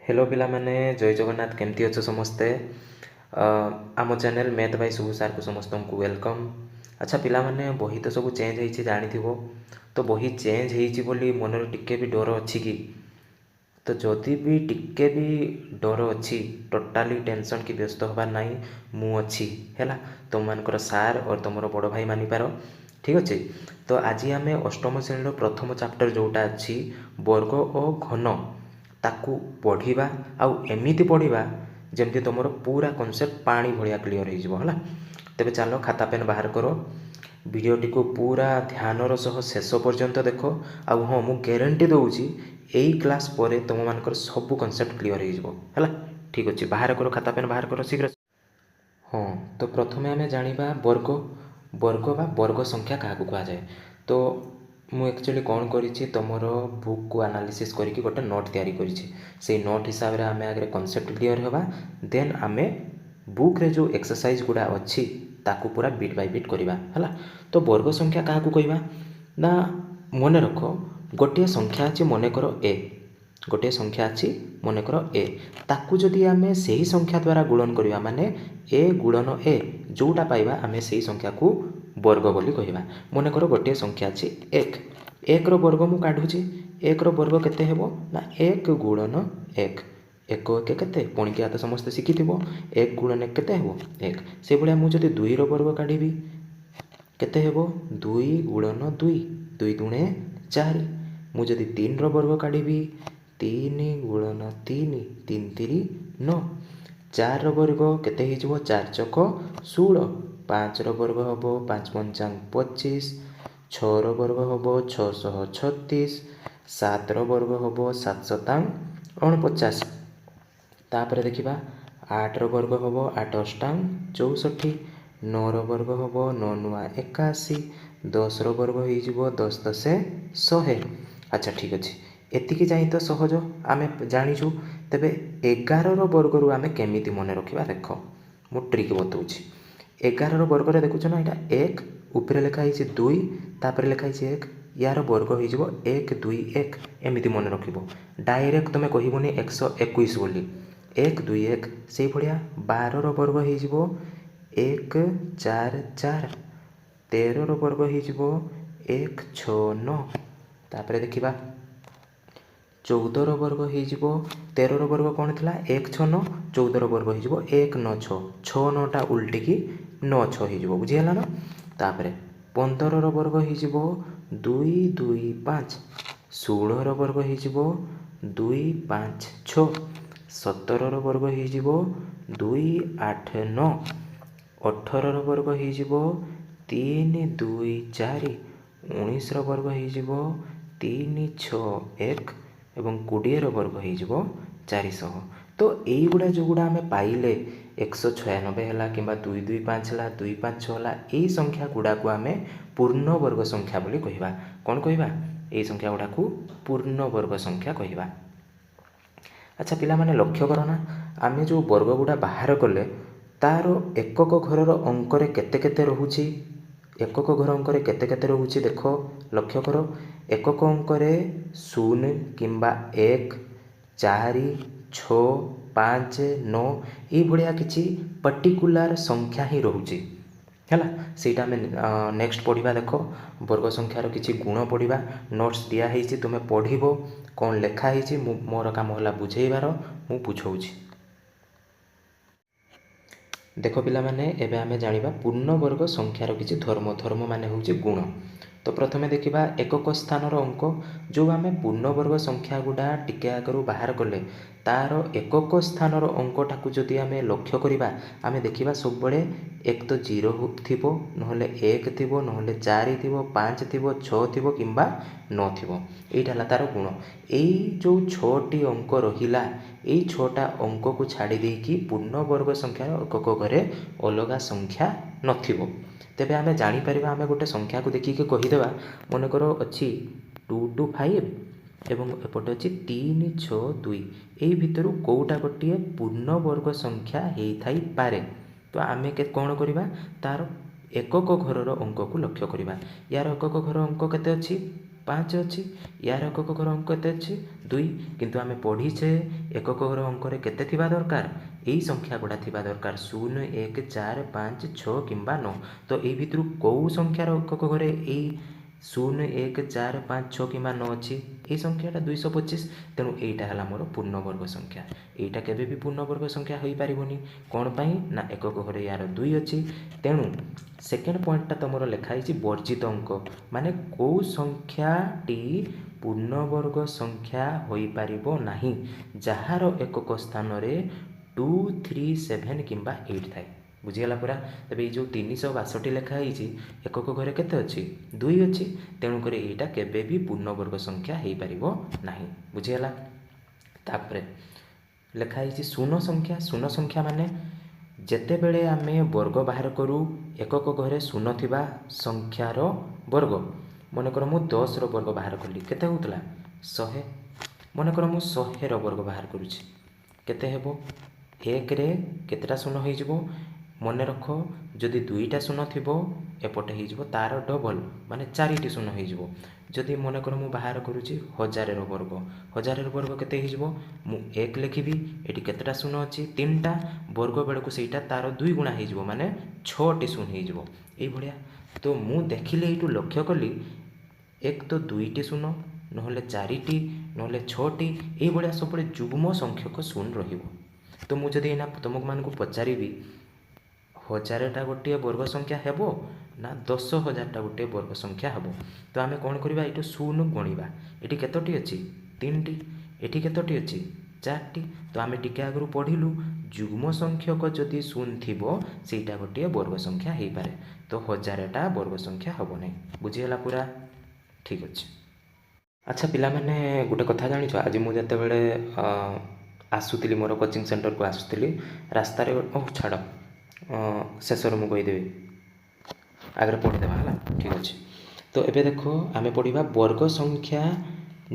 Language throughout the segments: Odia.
हेलो पिला माने जय जगन्नाथ केमती अच्छो समस्ते। आम चैनल मैथ बाय शुभ सार को समस्त को वेलकम। अच्छा पिला माने बही तो सब चेंज होती जानी तो बही चेंज होती मन टिके भी डर अच्छी कि तो जदि भी टिके भी डर अच्छी टोटाली टेंशन कि व्यस्त हबार नाई मु अच्छी है तुम मानकर सार और तुम बड़ भाई मानिपार ठीक अच्छे। तो आज आम अष्टम श्रेणी प्रथम चैप्टर जोटा अच्छी वर्ग और घन ताकू पढ़ा आउ एमती पढ़ा जमती तुम पूरा कनसेप्ट पानी भाया क्लीयर हो तेरे चलो खाता पेन बाहर कर भिडटी को पूरा ध्यानर सह शेष पर्यंत देख आउ हाँ मु ग्यारंटी दूसरी यही क्लास पर तुम मानकर सब कनसेप्ट क्लीयर है ठीक अच्छे। बाहर कर खाता पेन बाहर कर शीघ्र। हाँ तो प्रथमे आम जाना वर्ग वर्ग बा वर्ग संख्या क्या कहुए तो मु एक्चुअली कौन करी तुम बुक को एनालिसिस करके गोटे नोट तैयारी से नोट हिसाब से आम आगे कनसेप्ट क्लीयर होगा देन आम बुक रे जो एक्सरसाइज गुड़ा अच्छी ताकू पूरा बिट बाय बिट करवा है। तो वर्ग संख्या क्या कहवा ना मन रख गोटे संख्या अच्छी मनकर ए गोटे संख्या अच्छी मनकर ए ताकू जदि आम से ही संख्या द्वारा गुणन करवा माने ए गुणन ए जोटा पाइबा आम से संख्या को वर्ग बोली कहवा। मनकर गोटे संख्या अच्छी एक एक वर्ग मु काढ़ुची एक वर्ग केते हेबो ना एक गुणन एक एक एक केते पणिकिया तो समस्त शिखि एक गुणन एक केते हेबो एक से भाया मुझे दुई वर्ग काढ़ी केते हेबो दुई गुणन दुई दुई दुणे चार मुझे तीन वर्ग काढ़ी तीन गुणन तीन तीन तीन नौ चार वर्ग केते हो चार चक 16 पाँच वर्ग हम पाँच पंचांग 25 छर वर्ग हम 636 सात वर्ग हम 7 सतांग 49 तापर देखा आठ वर्ग हम 8 अष्टांग 64 नौ वर्ग हम 9 नुआ 81 10 वर्ग हो 10 10 100। अच्छा ठीक अच्छे एतिकी जाई तो सहज आम जाचु तेरे 11 वर्ग रु आम केमी मन रखा देख मु ट्रिक बताऊँगी 11 वर्ग देखुच ना यहाँ एक उपरे लिखाई दुई तापर लिखाई एक यार वर्ग हो 1 2 1 एमती मन रख डायरेक्ट तुम कहबनी 121 बोली 1 2 1 से भाया 12 वर्ग हो 1 4 4 13 वर्ग हो 1 6 9 तापर देखा 14 वर्ग हो 13 वर्ग कौन थी 1 6 9 14 वर्ग हो 1 9 6 6 9टा उल्टिकी 9 6 हो बुझीगला ना। तापर 15 वर्ग हो 2 2 5 16 वर्ग हो 2 5 6 17 वर्ग हो 2 8 9 18 वर्ग हो 3 2 4 19 वर्ग हो 3 6 1 एवं 20 वर्ग हो 400। तो यही गुड़ा जो गुड़ा आम पाइले 196 है कि 2 2 5 है 2 5 6 है यही संख्या गुड़ा को आम पूर्ण वर्ग संख्या बोली कहवा कौन कहवा यही संख्या गुड़ा को पूर्ण वर्ग संख्या कहवा। अच्छा पिला माने लक्ष्य करना आम जो वर्ग गुड़ा बाहर कले तार एकक घर अंक केते केते रोचे एकक घर अंक केते केते रोचे देख लक्ष्य कर एकक अंक 0 किंबा 1 4 6 5 9 ये भाया किसी पर्टिकुलार संख्या ही रोचे है ସେଇଟା ଆମେ ନେକ୍ସଟ ପଢ଼ିବା। ଦେଖ ବର୍ଗ ସଂଖ୍ୟାର କିଛି ଗୁଣ ପଢ଼ିବା ନୋଟ୍ସ ଦିଆହେଇଛି ତୁମେ ପଢ଼ିବ କ'ଣ ଲେଖା ହେଇଛି ମୋର କାମ ହେଲା ବୁଝେଇବାର ମୁଁ ବୁଝଉଛି। देख पिलामाने एबे आमे जानिबा पूर्ण वर्ग संख्यार किछि धर्म धर्म माने होउछि गुण। तो प्रथमे देखिबा एकक स्थानर अंक जो आमे पूर्ण वर्ग संख्या गुडा टिके आगरु बाहर कले तार एकक स्थानर अंकटाकू जदि आमे लक्ष्य करिबा आमे देखिबा सब बळे एक तो 0 थिबो नहले 1 थिबो नहले 4 थिबो 5 थिबो 6 थिबो किंबा 9 थिबो एटा हला तार गुण। एई जो 6टी अंक रहिला एई 6टा अंक को छाड़ी देकी पूर्ण वर्ग संख्या एकक घरे अलगा संख्या नथिबो। तेबे आमे जानि परिबा आमे गोटे संख्या को देखिके कहिदेबा मनकर अछि 2 2 5 एवं एपटे अच्छी 3 6 2 यही भितर कौटा गोटे पूर्ण वर्ग संख्या होता पारे। तो आम कौन करवा तार एकक घर अंक को लक्ष्य करवा यार एकक घर अंक केते अच्छी ପାଞ୍ଚ ଅଛି। ୟାର ଏକକ ଘର ଅଙ୍କ କେତେ ଅଛି 2, କିନ୍ତୁ ଆମେ ପଢ଼ିଛେ ଏକକ ଘର ଅଙ୍କରେ କେତେ ଥିବା ଦରକାର, ଏଇ ସଂଖ୍ୟା ଗୁଡ଼ା ଥିବା ଦରକାର 0, 1, 4, 5, 6 କିମ୍ବା 9। ତ ଏଇ ଭିତରୁ କେଉଁ ସଂଖ୍ୟାର ଏକକ ଘରେ ଏଇ 0, 1, 4, 5, 6 କିମ୍ବା 9 ଅଛି, এই সংখ্যাটা 225। তেଣୁ এইটা ହେଲା ମୋର ପୂର୍ଣ୍ଣବର୍ଗ ସଂଖ୍ୟା। এইଟା କେବେ ବି ପୂର୍ଣ୍ଣବର୍ଗ ସଂଖ୍ୟା ହୋଇପାରିବନି। କ'ଣ ପାଇଁ ନା ଏକକ ଘରେ ୟାର 2 ଅଛି। ତେଣୁ ସେକେଣ୍ଡ ପଏଣ୍ଟଟା ତୁମର ଲେଖା ହେଇଛି ବର୍ଜିତ ଅଙ୍କ, ମାନେ କେଉଁ ସଂଖ୍ୟାଟି ପୂର୍ଣ୍ଣବର୍ଗ ସଂଖ୍ୟା ହୋଇପାରିବ ନାହିଁ ଯାହାର ଏକକ ସ୍ଥାନରେ 2, 3, 7 କିମ୍ବା 8 ଥାଏ। ବୁଝିଗଲା ପୁରା। ତେବେ ଏଇ ଯେଉଁ 362ଟି ଲେଖା ହେଇଛି ଏକକ ଘରେ କେତେ ଅଛି 2 ଅଛି, ତେଣୁକରି ଏଇଟା କେବେ ବି ପୂର୍ଣ୍ଣବର୍ଗ ସଂଖ୍ୟା ହୋଇପାରିବ ନାହିଁ। ବୁଝିଗଲା। ତାପରେ ଲେଖା ହେଇଛି ଶୂନ ସଂଖ୍ୟା। ଶୂନ ସଂଖ୍ୟା ମାନେ ଯେତେବେଳେ ଆମେ ବର୍ଗ ବାହାର କରୁ ଏକକ ଘରେ ଶୂନ ଥିବା ସଂଖ୍ୟାର ବର୍ଗ, ମନେକର ମୁଁ 10ର ବର୍ଗ ବାହାର କଲି, କେତେ ହେଉଥିଲା 100। ମନେକର ମୁଁ 100ର ବର୍ଗ ବାହାର କରୁଛି, କେତେ ହେବ 1ରେ କେତେଟା ଶୂନ ହୋଇଯିବ, ମନେ ରଖ ଯଦି 2ଟା ଶୂନ ଥିବ ଏପଟେ ହୋଇଯିବ ତାର ଡବଲ, ମାନେ 4ଟି ଶୂନ ହୋଇଯିବ। ଯଦି ମନେକର ମୁଁ ବାହାର କରୁଛି 1000ର ବର୍ଗ, 1000ର ବର୍ଗ କେତେ ହୋଇଯିବ, ମୁଁ 1 ଲେଖିବି, ଏଠି କେତେଟା ଶୂନ ଅଛି 3ଟା, ବର୍ଗ ବେଳକୁ ସେଇଟା ତାର 2 ଗୁଣା ହୋଇଯିବ, ମାନେ 6ଟି ଶୂନ ହୋଇଯିବ। ଏଇଭଳିଆ। ତ ମୁଁ ଦେଖିଲି ଏଇଠୁ ଲକ୍ଷ୍ୟ କଲି ଏକ ତ 2ଟି ଶୂନ, ନହେଲେ 4ଟି, ନହେଲେ 6ଟି, ଏଇଭଳିଆ ସବୁବେଳେ ଯୁଗ୍ମ ସଂଖ୍ୟକ ଶୂନ ରହିବ। ତ ମୁଁ ଯଦି ଏଇନା ତୁମମାନଙ୍କୁ ପଚାରିବି 1000ଟା ଗୋଟିଏ ବର୍ଗ ସଂଖ୍ୟା ହେବ ନା 10,000ଟା ଗୋଟିଏ ବର୍ଗ ସଂଖ୍ୟା ହେବ, ତ ଆମେ କ'ଣ କରିବା ଏଇଠୁ ଶୂନ ଗଣିବା। ଏଠି କେତୋଟି ଅଛି 3ଟି, ଏଠି କେତୋଟି ଅଛି 4ଟି। ତ ଆମେ ଟିକେ ଆଗରୁ ପଢ଼ିଲୁ ଯୁଗ୍ମ ସଂଖ୍ୟକ ଯଦି ଶୂନ ଥିବ ସେଇଟା ଗୋଟିଏ ବର୍ଗ ସଂଖ୍ୟା ହେଇପାରେ। ତ 1000ଟା ବର୍ଗ ସଂଖ୍ୟା ହେବ ନାହିଁ। ବୁଝିଗଲା ପୁରା? ଠିକ୍ ଅଛି। ଆଚ୍ଛା ପିଲାମାନେ, ଗୋଟେ କଥା ଜାଣିଛ, ଆଜି ମୁଁ ଯେତେବେଳେ ଆସୁଥିଲି ମୋର କୋଚିଂ ସେଣ୍ଟରକୁ ଆସୁଥିଲି, ରାସ୍ତାରେ ଛାଡ଼, ଶେଷରେ ମୁଁ କହିଦେବି, ଆଗରେ ପଢ଼ିଦେବା ହେଲା। ଠିକ୍ ଅଛି। ତ ଏବେ ଦେଖ ଆମେ ପଢ଼ିବା ବର୍ଗ ସଂଖ୍ୟା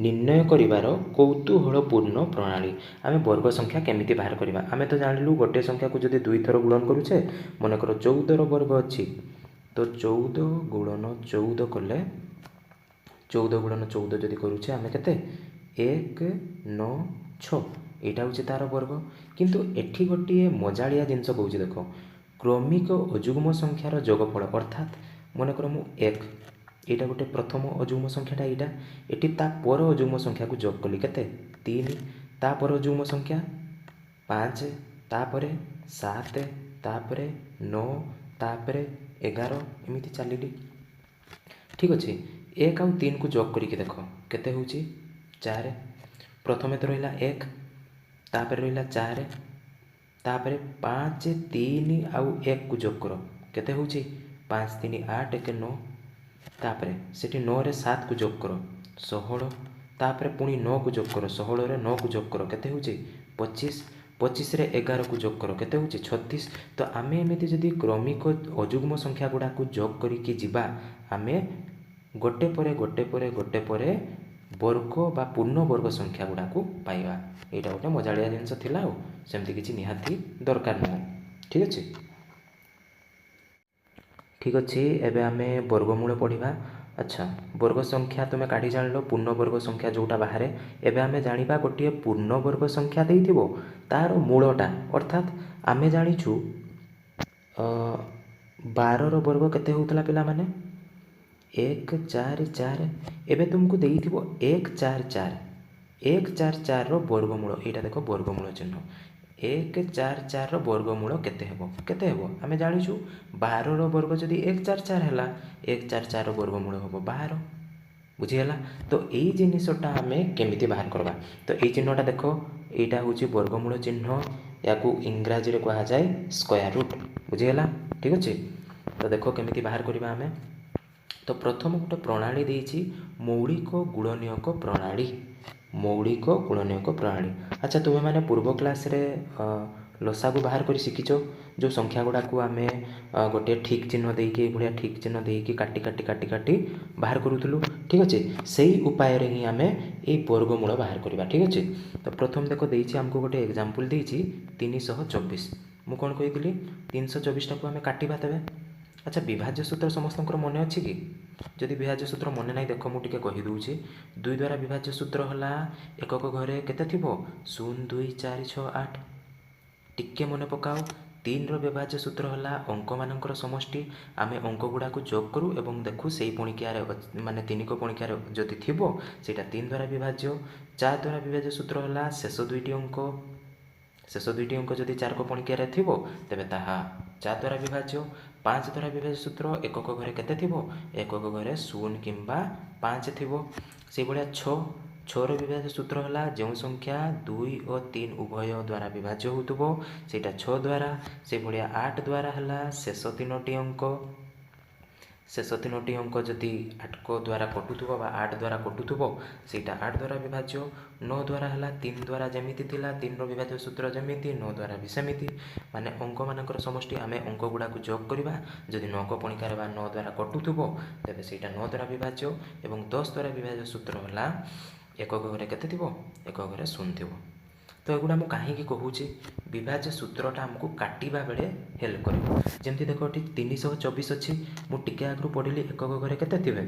ନିର୍ଣ୍ଣୟ କରିବାର କୌତୂହଳପୂର୍ଣ୍ଣ ପ୍ରଣାଳୀ। ଆମେ ବର୍ଗ ସଂଖ୍ୟା କେମିତି ବାହାର କରିବା? ଆମେ ତ ଜାଣିଲୁ ଗୋଟିଏ ସଂଖ୍ୟାକୁ ଯଦି 2 ଥର ଗୁଣନ କରୁଛେ, ମନେକର 14ର ବର୍ଗ ଅଛି, ତ 14 ଗୁଣନ 14 କଲେ, 14 ଗୁଣନ 14 ଯଦି କରୁଛେ ଆମେ କେତେ 196, ଏଇଟା ହେଉଛି ତା'ର ବର୍ଗ। କିନ୍ତୁ ଏଠି ଗୋଟିଏ ମଜାଳିଆ ଜିନିଷ କହୁଛି ଦେଖ, କ୍ରମିକ ଅଯୁଗ୍ମ ସଂଖ୍ୟାର ଯୋଗଫଳ, ଅର୍ଥାତ୍ ମନେକର ମୁଁ 1, ଏଇଟା ଗୋଟେ ପ୍ରଥମ ଅଯୁଗ୍ମ ସଂଖ୍ୟାଟା, ଏଇଟା ଏଠି ତା ପର ଅଯୁଗ୍ମ ସଂଖ୍ୟାକୁ ଯୋଗ କଲି, କେତେ 3, ତାପର ଅଯୁଗ୍ମ ସଂଖ୍ୟା 5, ତାପରେ 7, ତାପରେ 9, ତାପରେ 11, ଏମିତି ଚାଲିଲି। ଠିକ୍ ଅଛି। 1 ଆଉ 3କୁ ଯୋଗ କରିକି ଦେଖ କେତେ ହେଉଛି 4। ପ୍ରଥମେ ତ ରହିଲା 1, ତାପରେ ରହିଲା 4, ତାପରେ 5, 3 ଆଉ 1କୁ ଯୋଗ କର, କେତେ ହେଉଛି 5, 3, 8, 1, 9, ତାପରେ ସେଠି 9ରେ 7କୁ ଯୋଗ କର 16, ତାପରେ ପୁଣି 9କୁ ଯୋଗ କର, 16ରେ 9କୁ ଯୋଗ କର, କେତେ ହେଉଛି 25, 25ରେ 11କୁ ଯୋଗ କର, କେତେ ହେଉଛି 36। ତ ଆମେ ଏମିତି ଯଦି କ୍ରମିକ ଅଯୁଗ୍ମ ସଂଖ୍ୟା ଗୁଡ଼ାକୁ ଯୋଗ କରିକି ଯିବା, ଆମେ ଗୋଟେ ପରେ ଗୋଟେ ପରେ ଗୋଟେ ପରେ ବର୍ଗ ବା ପୂର୍ଣ୍ଣବର୍ଗ ସଂଖ୍ୟା ଗୁଡ଼ାକୁ ପାଇବା। ଏଇଟା ଗୋଟେ ମଜାଳିଆ ଜିନିଷ ଥିଲା, ଆଉ ସେମିତି କିଛି ନିହାତି ଦରକାର ନୁହଁ। ଠିକ୍ ଅଛି। ଠିକ୍ ଅଛି। ଏବେ ଆମେ ବର୍ଗମୂଳ ପଢ଼ିବା। ଆଚ୍ଛା, ବର୍ଗ ସଂଖ୍ୟା ତୁମେ କାଢ଼ି ଜାଣିଲ, ପୂର୍ଣ୍ଣବର୍ଗ ସଂଖ୍ୟା ଯେଉଁଟା ବାହାରେ। ଏବେ ଆମେ ଜାଣିବା ଗୋଟିଏ ପୂର୍ଣ୍ଣବର୍ଗ ସଂଖ୍ୟା ଦେଇଥିବ ତା'ର ମୂଳଟା, ଅର୍ଥାତ୍ ଆମେ ଜାଣିଛୁ 12ର ବର୍ଗ କେତେ ହେଉଥିଲା ପିଲାମାନେ 1, 4, 4। ଏବେ ତୁମକୁ ଦେଇଥିବ 1, 4, 4, 1, 4, 4ର ବର୍ଗମୂଳ, ଏଇଟା ଦେଖ ବର୍ଗମୂଳ ଚିହ୍ନ, 1, 4, 4ର ବର୍ଗମୂଳ କେତେ ହେବ? କେତେ ହେବ? ଆମେ ଜାଣିଛୁ 12ର ବର୍ଗ ଯଦି 1, 4, 4 ହେଲା, 1, 4, 4ର ବର୍ଗମୂଳ ହେବ 12। ବୁଝିଗଲା? ତ ଏଇ ଜିନିଷଟା ଆମେ କେମିତି ବାହାର କରିବା? ତ ଏଇ ଚିହ୍ନଟା ଦେଖ, ଏଇଟା ହେଉଛି ବର୍ଗମୂଳ ଚିହ୍ନ, ୟାକୁ ଇଂରାଜୀରେ କୁହାଯାଏ ସ୍କୋୟାର ରୁଟ୍। ବୁଝିଗଲା? ଠିକ୍ ଅଛି। ତ ଦେଖ କେମିତି ବାହାର କରିବା ଆମେ। ତ ପ୍ରଥମ ଗୋଟେ ପ୍ରଣାଳୀ ଦେଇଛି, ମୌଳିକ ଗୁଣନୀୟକ ପ୍ରଣାଳୀ। ମୌଳିକ ଗୁଣନୀୟକ ପ୍ରଣାଳୀ। ଆଚ୍ଛା, ତୁମେମାନେ ପୂର୍ବ କ୍ଲାସ୍ରେ ଲସାଗୁ ବାହାର କରି ଶିଖିଛ, ଯେଉଁ ସଂଖ୍ୟା ଗୁଡ଼ାକୁ ଆମେ ଗୋଟିଏ ଠିକ୍ ଚିହ୍ନ ଦେଇକି, ଏଇଭଳିଆ ଠିକ୍ ଚିହ୍ନ ଦେଇକି କାଟି କାଟି କାଟି କାଟି ବାହାର କରୁଥିଲୁ। ଠିକ୍ ଅଛି। ସେଇ ଉପାୟରେ ହିଁ ଆମେ ଏଇ ବର୍ଗମୂଳ ବାହାର କରିବା। ଠିକ୍ ଅଛି। ତ ପ୍ରଥମେ ଦେଖ ଦେଇଛି ଆମକୁ ଗୋଟେ ଏକ୍ଜାମ୍ପଲ୍ ଦେଇଛି 324। ମୁଁ କ'ଣ କହିଥିଲି 324ଟାକୁ ଆମେ କାଟିବା ତେବେ। ଆଚ୍ଛା, ବିଭାଜ୍ୟ ସୂତ୍ର ସମସ୍ତଙ୍କର ମନେ ଅଛି କି? जदि विभाज्य सूत्र मन ना देख मुझे कहीदे 2 द्वारा विभाज्य सूत्र है एकक घरे केते थिबो 0 2 4 6 8 टिके मन पकाओ 3 विभाज्य सूत्र है अंक मानकर समष्टि आम अंक गुड़ा जोग करूँ और देखू से पणिकियार माने 3 को पणिकियार जदि थिबो सेटा 3 द्वारा विभाज्य 4 द्वारा विभाज्य सूत्र है शेष 2टी अंक शेष 2टी अंक जदि 4 को पणिकियार थिबो तेबे ताहा 4 द्वारा विभाज्य 5 द्वारा विभाज्य सूत्र एकक घरे केते थिबो एकक घरे 0 किंबा 5 थिबो से भाया 6 विभाज्य सूत्र है जो संख्या 2 और 3 उभय द्वारा विभाज्य होतुबो सेटा 6 द्वारा से भाया 8 द्वारा है शेष 3टी अंक शेष 3टी अंक जदि 8 को द्वारा कटुथुबो बा 8 द्वारा कटुथुबो सेटा 8 द्वारा विभाज्य 9 द्वारा है 3 द्वारा जमीती थिला 3 रो विभाज्य सूत्र जमीती 9 द्वारा भी सेमिति माने अंक मानकर समष्टि आमे अंक गुड़ा को जोग करबा जदि 9 को पणिकार बा 9 द्वारा कटुथुबो तेबे सेटा 9 द्वारा विभाज्य एवं 10 द्वारा विभाज्य सूत्र है एकक घरे केते थिबो एकक घरे 0 थिबो। तो एगुड़ा मुझे कहीं कहूँ विभाज्य सूत्रटा आमको काटिबा बेले हेल्प करिवो जेमती देखो ठीक 324 अच्छी मुझे आगु पढ़ी एकक घरे केते थिबे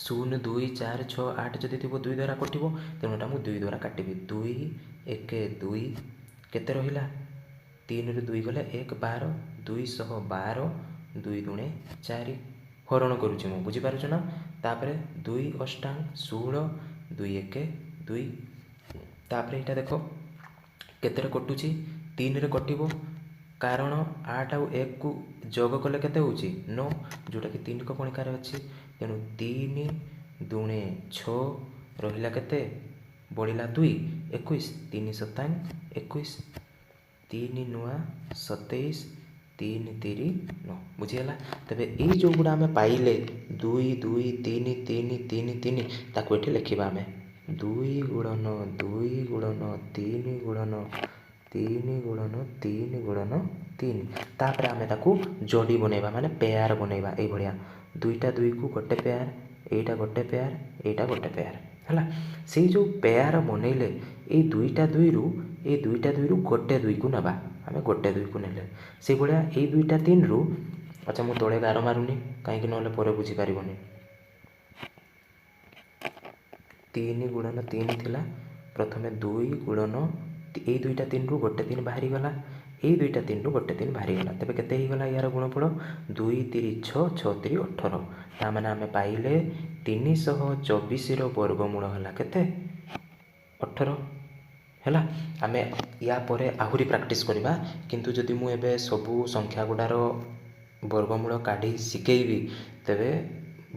0 2 4 6 8 जदि थी 2 द्वारा कटिबो तेणुटा मुझे 2 द्वारा काटिबी 2 1 2 केते रहिला 3 रु 2 गले 1 12 212 2 दुणे 4 हरण करुच्ची मु बुझीपारुछ ना तापरे 2 अष्टांग 16 2 1 2 तापरे इटा देखो केते कटुची 3 रे कटिबो कारण 8 आउ 1 को जोग कले केते होची 9 जोटा कि 3 को पणिकार अछि तेणु 3 दुणे 6 रहिला केते बढ़िला 2 21 3 7 21 3 नुआ 27 3 3 9 बुझीगला तबे एई जो गुड़ा आमे पाइले 2 2 3 3 3 3 ताको एठी लिखिबा आमे 2 गुणन 2 गुणन 3 गुणन 3 गुणन 3 गुणन 3 तापर आमे ताकू जोड़ी बनेबा माने पेयर बनेबा ए भलिया दुईटा 2 को गोटे पेयर एटा गोटे पेयर एटा गोटे पेयर हला से जो पेयर बनेले ए दुईटा 2 रु गोटे 2 को नबा आमे गोटे 2 को नेले से भलिया ए दुईटा 3 रु अच्छा मु तळे गार मारुनी काहे कि नले परे बुझी पारिबोनी 3 गुणन 3 थिला प्रथमे 2 गुणन ए दुईटा 3 रु गोटे 3 बाहरी गला ए दुईटा 3 रु गोटे 3 बाहरी गला तबे केते ही गला यार गुणफल 2 3 6 6 3 18 ता माने आमे पाइले 324 रो वर्गमूल हला केते 18 हैला आमे या परे आहुरी प्रैक्टिस करबा किंतु जदि मु एबे सबु संख्या गुडारो वर्गमूल काढी सिकेइबी तबे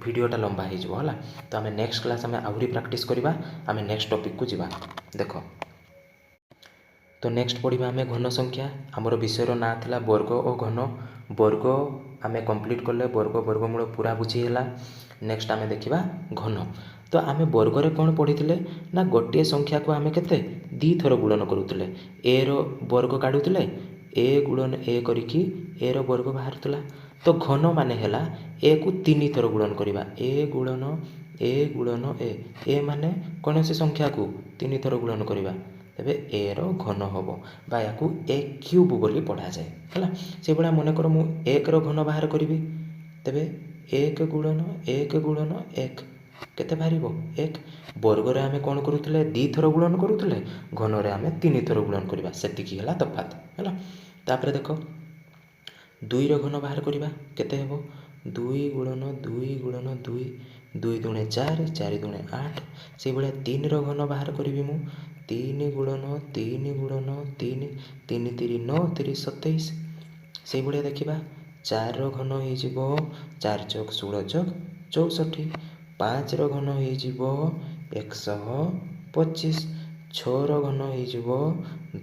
वीडियोटा लंबा हो जाए है तो आम नेक्स्ट क्लास आम आहरी प्रैक्टिस करवा आम नेक्स्ट टॉपिक को जीवा देख तो नेक्स्ट पढ़ा आम घन संख्या आमर विषय ना था वर्ग और घन वर्ग आम कंप्लीट कले वर्ग वर्गमूल पूरा बुझीगला नेक्स्ट आम देखा घन तो आम वर्ग रे कौन पढ़ी ना गोटे संख्या को आम केते दी थर गुणन करुले ए रो वर्ग काढ़ुले ए गुणन ए करिकी ए रो वर्ग बाहर तो घन माने हैला ए को 3 थर गुणन करवा ए गुणन ए माने कौन सी संख्या को 3 थर गुणन करवा तेबे ए रो घन हम बा या ए क्यूब बोली पढ़ा जाए है से भाया मन कर मु 1 रो घन बाहर करी तेबे 1 गुणन 1 केते बाहर 1 वर्ग रे आमे कौन करुले 2 थर गुणन करुले घन रे आमे 3 थर गुणन करवा सेतिकी हला तफात है तापर देख 2 रो घन बाहर करवा केते हेबो 2 गुणन 2 2 दुणे 4 4 दुणे 8 से भाया 3 रो घन बाहर करी मु 3 गुणन 3 3 3 3 9 3 27 से भाया देखा 4 रो घन हो 4 चौक 16 चौक 64 5 रो घन हो 125 6 रो घन हो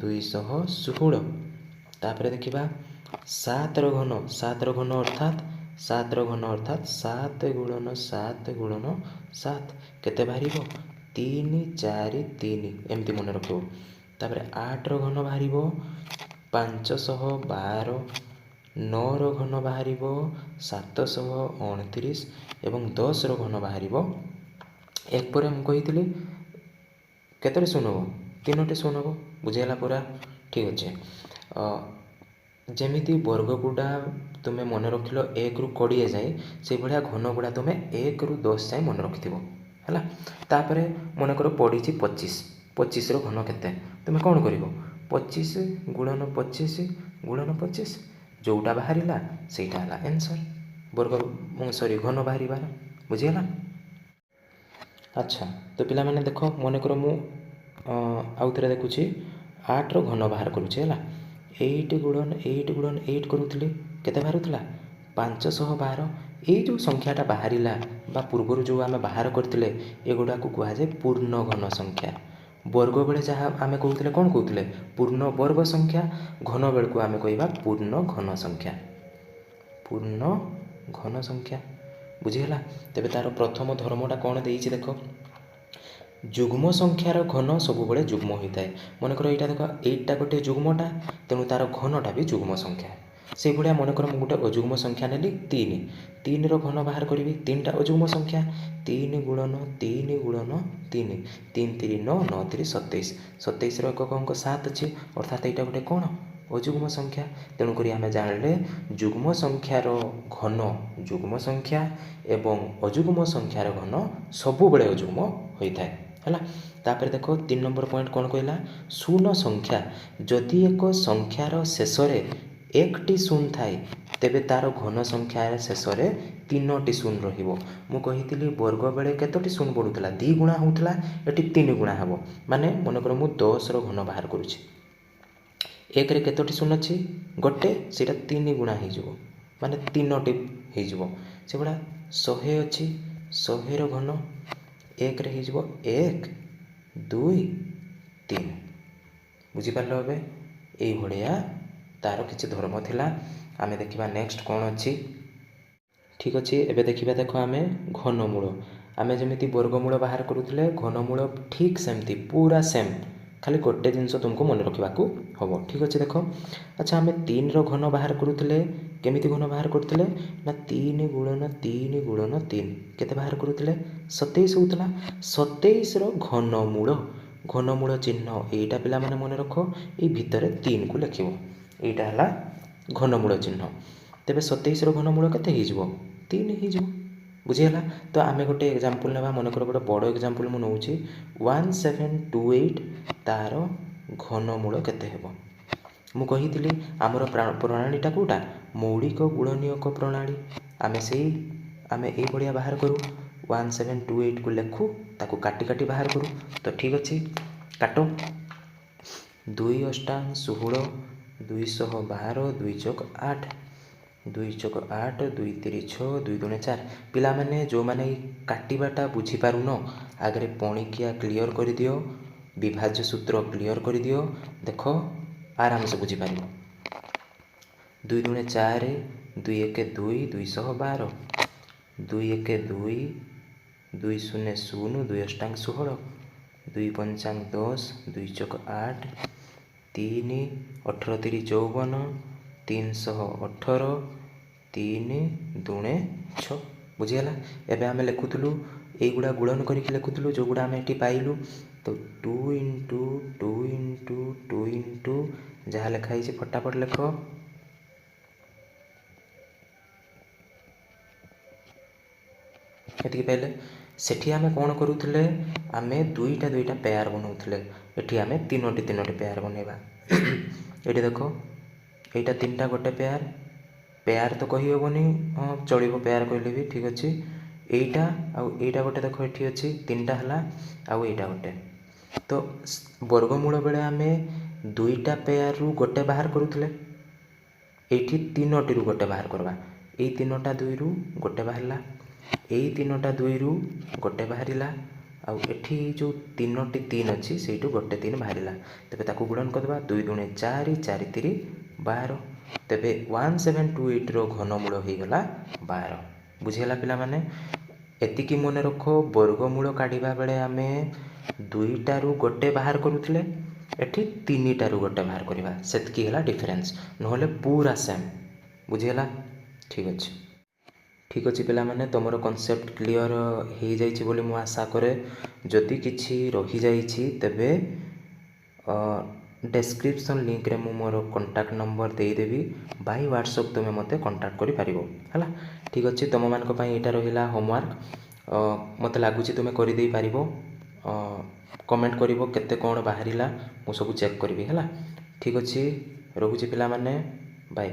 216 तापर देखा 7 रो घन अर्थात 7 गुणन 7 केते बाहर 3 4 3 एमती मन रखो तापर 8 रो घन बाहर 512 9 रो घन बाहर 729 एवं 10 रो घन बाहर एक पर मुझे केतरे सुन 3टे सुन बुझेगा पूरा ठीक अच्छे ଯେମିତି ବର୍ଗ ଗୁଡ଼ା ତୁମେ ମନେ ରଖିଲ 1ରୁ 20 ଯାଏ, ସେଇଭଳିଆ ଘନ ଗୁଡ଼ା ତୁମେ 1ରୁ 10 ଯାଏଁ ମନେ ରଖିଥିବ ହେଲା। ତାପରେ ମନେକର ପଡ଼ିଛି 25, 25ର ଘନ କେତେ? ତୁମେ କ'ଣ କରିବ? 25 ଗୁଣନ 25 ଗୁଣନ 25, ଯେଉଁଟା ବାହାରିଲା ସେଇଟା ହେଲା ଆନ୍ସର୍, ଘନ ବାହାରିବାର। ବୁଝିଗଲା? ଆଚ୍ଛା, ତ ପିଲାମାନେ ଦେଖ, ମନେକର ମୁଁ ଆଉ ଥରେ ଦେଖୁଛି 8ର ଘନ ବାହାର କରୁଛି ହେଲା। 8 ଗୁଣନ 8 କରୁଥିଲି, କେତେ ବାହାରୁଥିଲା? 512। ଏଇ ଯେଉଁ ସଂଖ୍ୟାଟା ବାହାରିଲା ବା ପୂର୍ବରୁ ଯେଉଁ ଆମେ ବାହାର କରିଥିଲେ, ଏଗୁଡ଼ାକୁ କୁହାଯାଏ ପୂର୍ଣ୍ଣ ଘନ ସଂଖ୍ୟା। ବର୍ଗ ବେଳେ ଯାହା ଆମେ କହୁଥିଲେ, କ'ଣ କହୁଥିଲେ? ପୂର୍ଣ୍ଣ ବର୍ଗ ସଂଖ୍ୟା। ଘନ ବେଳକୁ ଆମେ କହିବା ପୂର୍ଣ୍ଣ ଘନ ସଂଖ୍ୟା। ପୂର୍ଣ୍ଣ ଘନ ସଂଖ୍ୟା। ବୁଝିଗଲା? ତେବେ ତା'ର ପ୍ରଥମ ଧର୍ମଟା କ'ଣ ଦେଇଛି ଦେଖ। ଯୁଗ୍ମ ସଂଖ୍ୟାର ଘନ ସବୁବେଳେ ଯୁଗ୍ମ ହୋଇଥାଏ। ମନେକର ଏଇଟା ଦେଖ, 8ଟା ଗୋଟିଏ ଯୁଗ୍ମଟା, ତେଣୁ ତା'ର ଘନଟା ବି ଯୁଗ୍ମ ସଂଖ୍ୟା। ସେଇଭଳିଆ ମନେକର ମୁଁ ଗୋଟେ ଅଯୁଗ୍ମ ସଂଖ୍ୟା ନେଲି 3, 3ର ଘନ ବାହାର କରିବି, 3ଟା ଅଯୁଗ୍ମ ସଂଖ୍ୟା। 3 ଗୁଣନ 3 ଗୁଣନ 3, 3 3 9, 9 3 27, 27ର ଏକକ ଅଙ୍କ 7 ଅଛି, ଅର୍ଥାତ୍ ଏଇଟା ଗୋଟେ କ'ଣ? ଅଯୁଗ୍ମ ସଂଖ୍ୟା। ତେଣୁକରି ଆମେ ଜାଣିଲେ ଯୁଗ୍ମ ସଂଖ୍ୟାର ଘନ ଯୁଗ୍ମ ସଂଖ୍ୟା ଏବଂ ଅଯୁଗ୍ମ ସଂଖ୍ୟାର ଘନ ସବୁବେଳେ ଅଯୁଗ୍ମ ହୋଇଥାଏ ହେଲା। ତାପରେ ଦେଖ 3 ନମ୍ବର ପଏଣ୍ଟ କ'ଣ କହିଲା? ଶୂନ ସଂଖ୍ୟା। ଯଦି ଏକ ସଂଖ୍ୟାର ଶେଷରେ 1ଟି ଶୂନ ଥାଏ, ତେବେ ତା'ର ଘନ ସଂଖ୍ୟାର ଶେଷରେ 3ଟି ଶୂନ ରହିବ। ମୁଁ କହିଥିଲି ବର୍ଗ ବେଳେ କେତୋଟି ଶୂନ ବଢ଼ୁଥିଲା? 2 ଗୁଣା ହେଉଥିଲା, ଏଠି 3 ଗୁଣା ହେବ। ମାନେ ମନେକର ମୁଁ 10ର ଘନ ବାହାର କରୁଛି, 1ରେ କେତୋଟି ଶୂନ ଅଛି? ଗୋଟେ, ସେଇଟା 3 ଗୁଣା ହେଇଯିବ, ମାନେ 3ଟି ହେଇଯିବ। ସେଗୁଡ଼ା 100 ଅଛି, 100ର ଘନ 1ରେ ହେଇଯିବ 1 2 3। ବୁଝିପାରିଲ? ଏବେ ଏଇଭଳିଆ ତା'ର କିଛି ଧର୍ମ ଥିଲା। ଆମେ ଦେଖିବା ନେକ୍ସଟ କ'ଣ ଅଛି। ଠିକ୍ ଅଛି, ଏବେ ଦେଖିବା ଦେଖ ଆମେ ଘନମୂଳ। ଆମେ ଯେମିତି ବର୍ଗମୂଳ ବାହାର କରୁଥିଲେ, ଘନମୂଳ ଠିକ୍ ସେମିତି ପୁରା ସେମ୍, ଖାଲି ଗୋଟେ ଜିନିଷ ତୁମକୁ ମନେ ରଖିବାକୁ ହେବ। ଠିକ୍ ଅଛି, ଦେଖ। ଆଚ୍ଛା, ଆମେ 3ର ଘନ ବାହାର କରୁଥିଲେ, କେମିତି ଘନ ବାହାର କରୁଥିଲେ? ନା 3 ଗୁଣନ 3 ଗୁଣନ 3, କେତେ ବାହାର କରୁଥିଲେ? 27 ହେଉଥିଲା। 27ର ଘନମୂଳ, ଘନମୂଳ ଚିହ୍ନ ଏଇଟା ପିଲାମାନେ ମନେ ରଖ, ଏଇ ଭିତରେ 3କୁ ଲେଖିବ। ଏଇଟା ହେଲା ଘନମୂଳ ଚିହ୍ନ। ତେବେ 27ର ଘନମୂଳ କେତେ ହେଇଯିବ? 3 ହେଇଯିବ। ବୁଝିଗଲା? ତ ଆମେ ଗୋଟେ ଏକ୍ଜାମ୍ପଲ୍ ନେବା। ମନେକର ଗୋଟେ ବଡ଼ ଏକ୍ଜାମ୍ପଲ୍ ମୁଁ ନେଉଛି, 1728, ତା'ର ଘନମୂଳ କେତେ ହେବ? ମୁଁ କହିଥିଲି ଆମର ପ୍ରଣାଳୀଟା କେଉଁଟା? ମୌଳିକ ଗୁଣନୀୟକ ପ୍ରଣାଳୀ। ଆମେ ଏଇଭଳିଆ ବାହାର କରୁ, 1728କୁ ଲେଖୁ, ତାକୁ କାଟି କାଟି ବାହାର କରୁ। ତ ଠିକ୍ ଅଛି, କାଟ। 2 ଅଷ୍ଟାଙ୍ଗ 16, 212, 2 ଚକ 8, 2 ଚକ 8, 2 3 6, 2 ଦୁଣେ 4। ପିଲାମାନେ ଯେଉଁମାନେ ଏଇ କାଟିବାଟା ବୁଝିପାରୁନ, ଆଗରେ ପଣିକିଆ କ୍ଲିଅର୍ କରିଦିଅ, ବିଭାଜ୍ୟ ସୂତ୍ର କ୍ଲିଅର୍ କରିଦିଅ, ଦେଖ ଆରାମସେ ବୁଝିପାରିବ। 2 ଦୁଣେ 4, 2 1 2, 212, 2 1 2, 2 0 0, 2 ଅଷ୍ଟାଙ୍ଗ 16, 2 ପଞ୍ଚାଙ୍ଗ 10, 2 ଚକ 8, 3 18 3 54, 318, 3 ଦୁଣେ 6। ବୁଝିଗଲା? ଏବେ ଆମେ ଲେଖୁଥିଲୁ, ଏଇଗୁଡ଼ା ଗୁଣନ କରିକି ଲେଖୁଥିଲୁ, ଯେଉଁଗୁଡ଼ା ଆମେ ଏଠି ପାଇଲୁ। ତ 2 ଇଣ୍ଟୁ 2 ଇଣ୍ଟୁ 2 ଇଣ୍ଟୁ ଯାହା ଲେଖା ହେଇଛି ଫଟାଫଟ ଲେଖ। ଏତିକି ପାଇଲେ। ସେଠି ଆମେ କ'ଣ କରୁଥିଲେ? ଆମେ 2ଟା 2ଟା ପେୟାର ବନାଉଥିଲେ। ଏଠି ଆମେ 3ଟି 3ଟି ପେୟାର ବନେଇବା। ଏଠି ଦେଖ, ଏଇଟା 3ଟା ଗୋଟେ ପେୟାର, ପେୟାର ତ କହିହେବନି, ହଁ ଚଳିବ, ପେୟାର କହିଲେ ବି ଠିକ୍ ଅଛି। ଏଇଟା ଆଉ ଏଇଟା ଗୋଟେ ଦେଖ, ଏଠି ଅଛି 3ଟା ହେଲା, ଆଉ ଏଇଟା ଗୋଟେ। ତ ବର୍ଗମୂଳ ବେଳେ ଆମେ 2ଟା ପେୟାରରୁ ଗୋଟେ ବାହାର କରୁଥିଲେ, ଏଇଠି 3ଟିରୁ ଗୋଟେ ବାହାର କରିବା। ଏଇ 3ଟା 2ରୁ ଗୋଟେ ବାହାରିଲା, ଏଇ 3ଟା 2ରୁ ଗୋଟେ ବାହାରିଲା, ଆଉ ଏଠି ଯେଉଁ 3ଟି 3 ଅଛି, ସେଇଠୁ ଗୋଟେ 3 ବାହାରିଲା। ତେବେ ତାକୁ ଗୁଣନ କରିଦେବା, 2 ଦୁଣେ 4, 4 3 12। ତେବେ 1728ର ଘନମୂଳ ହେଇଗଲା 12। ବୁଝିଗଲା ପିଲାମାନେ? ଏତିକି ମନେ ରଖ, ବର୍ଗମୂଳ କାଢ଼ିବା ବେଳେ ଆମେ 2ଟାରୁ ଗୋଟେ ବାହାର କରୁଥିଲେ, ଏଠି 3ଟାରୁ ଗୋଟେ ବାହାର କରିବା। ସେତିକି ହେଲା ଡିଫରେନ୍ସ, ନହେଲେ ପୁରା ସେମ୍। ବୁଝିଗଲା? ଠିକ୍ ଅଛି। ଠିକ୍ ଅଛି ପିଲାମାନେ, ତୁମର କନସେପ୍ଟ କ୍ଲିଅର୍ ହେଇଯାଇଛି ବୋଲି ମୁଁ ଆଶା କରେ। ଯଦି କିଛି ରହିଯାଇଛି ତେବେ ଡେସ୍କ୍ରିପ୍ସନ୍ ଲିଙ୍କରେ ମୁଁ ମୋର କଣ୍ଟାକ୍ଟ ନମ୍ବର ଦେଇଦେବି, ବାଇ ହ୍ୱାଟ୍ସଅପ୍ ତୁମେ ମୋତେ କଣ୍ଟାକ୍ଟ କରିପାରିବ ହେଲା। ଠିକ୍ ଅଛି, ତୁମମାନଙ୍କ ପାଇଁ ଏଇଟା ରହିଲା ହୋମୱାର୍କ। ମୋତେ ଲାଗୁଛି ତୁମେ କରିଦେଇପାରିବ। କମେଣ୍ଟ କରିବ କେତେ କ'ଣ ବାହାରିଲା, ମୁଁ ସବୁ ଚେକ୍ କରିବି ହେଲା। ଠିକ୍ ଅଛି, ରହୁଛି ପିଲାମାନେ, ବାଏ।